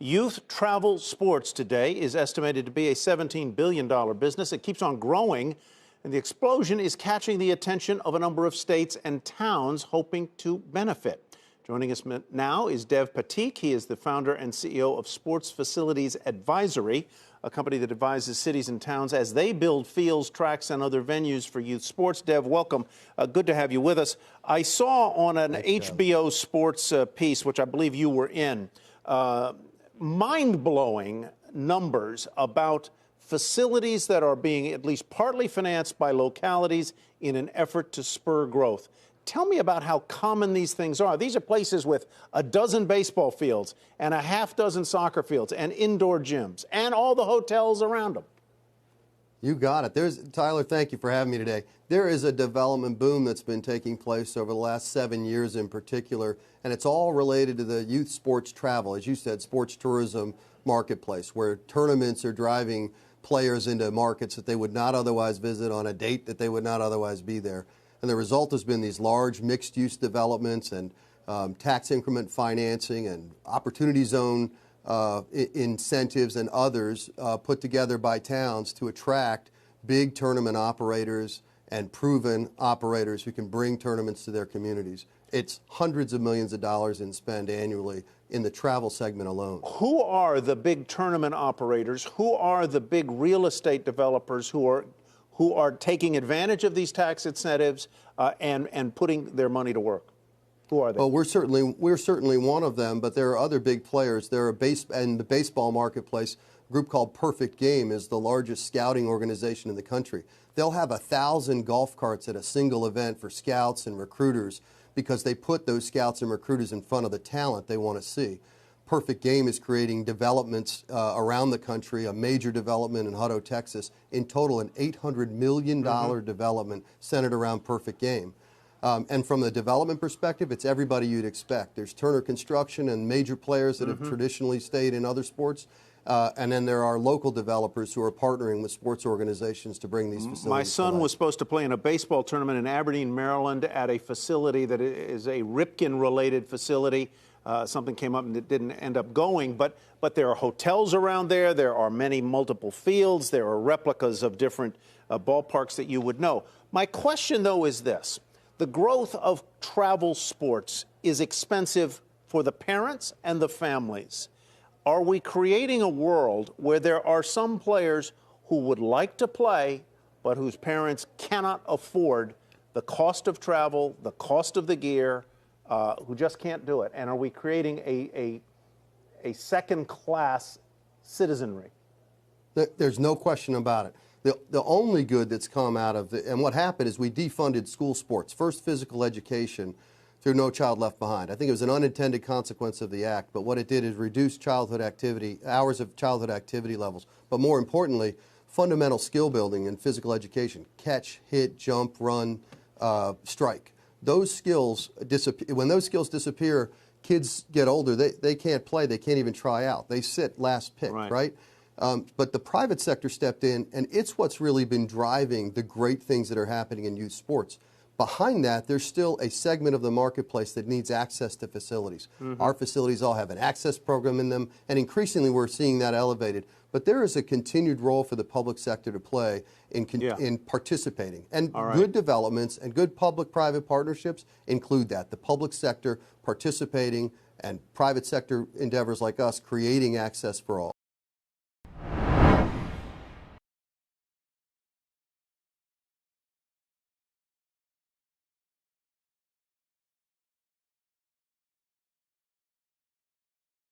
Youth travel sports today is estimated to be a $17 billion business. It keeps on growing, and the explosion is catching the attention of a number of states and towns hoping to benefit. Joining us now is Pathik. He is the founder and CEO of Sports Facilities Advisory, a company that advises cities and towns as they build fields, tracks, and other venues for youth sports. Dev, welcome. Good to have you with us. I saw on an HBO Sports piece, which I believe you were in, mind-blowing numbers about facilities that are being at least partly financed by localities in an effort to spur growth. Tell me about how common these things are. These are places with a dozen baseball fields and a half dozen soccer fields and indoor gyms and all the hotels around them. You got it. Tyler, thank you for having me today. There is a development boom that's been taking place over the last 7 years in particular, and it's all related to the youth sports travel, as you said, sports tourism marketplace, where tournaments are driving players into markets that they would not otherwise visit on a date that they would not otherwise be there. And the result has been these large mixed-use developments and tax increment financing and opportunity zone incentives and others put together by towns to attract big tournament operators and proven operators who can bring tournaments to their communities. It's hundreds of millions of dollars in spend annually in the travel segment alone. Who are the big tournament operators? Who are the big real estate developers who are taking advantage of these tax incentives and putting their money to work? Who are they? Well, we're certainly one of them, but there are other big players. There are in the baseball marketplace, a group called Perfect Game is the largest scouting organization in the country. They'll have 1,000 golf carts at a single event for scouts and recruiters because they put those scouts and recruiters in front of the talent they want to see. Perfect Game is creating developments around the country, a major development in Hutto, Texas, in total an $800 million development centered around Perfect Game. And from the development perspective, it's everybody you'd expect. There's Turner Construction and major players that have traditionally stayed in other sports. And then there are local developers who are partnering with sports organizations to bring these facilities. My son was supposed to play in a baseball tournament in Aberdeen, Maryland, at a facility that is a Ripken-related facility. Something came up and it didn't end up going. But there are hotels around there. There are many multiple fields. There are replicas of different ballparks that you would know. My question, though, is this. The growth of travel sports is expensive for the parents and the families. Are we creating a world where there are some players who would like to play, but whose parents cannot afford the cost of travel, the cost of the gear, who just can't do it? And are we creating a second-class citizenry? There's no question about it. The only good that's come out of it, and what happened is we defunded school sports, first physical education through No Child Left Behind. I think it was an unintended consequence of the act, but what it did is reduce childhood activity, hours of childhood activity levels, but more importantly, fundamental skill building in physical education, catch, hit, jump, run, strike. Those skills disappear. When those skills disappear, kids get older, they can't play, they can't even try out. They sit last pick, right? But the private sector stepped in, and it's what's really been driving the great things that are happening in youth sports. Behind that, there's still a segment of the marketplace that needs access to facilities. Our facilities all have an access program in them, and increasingly we're seeing that elevated. But there is a continued role for the public sector to play in participating. And good developments and good public-private partnerships include that. The public sector participating and private sector endeavors like us creating access for all.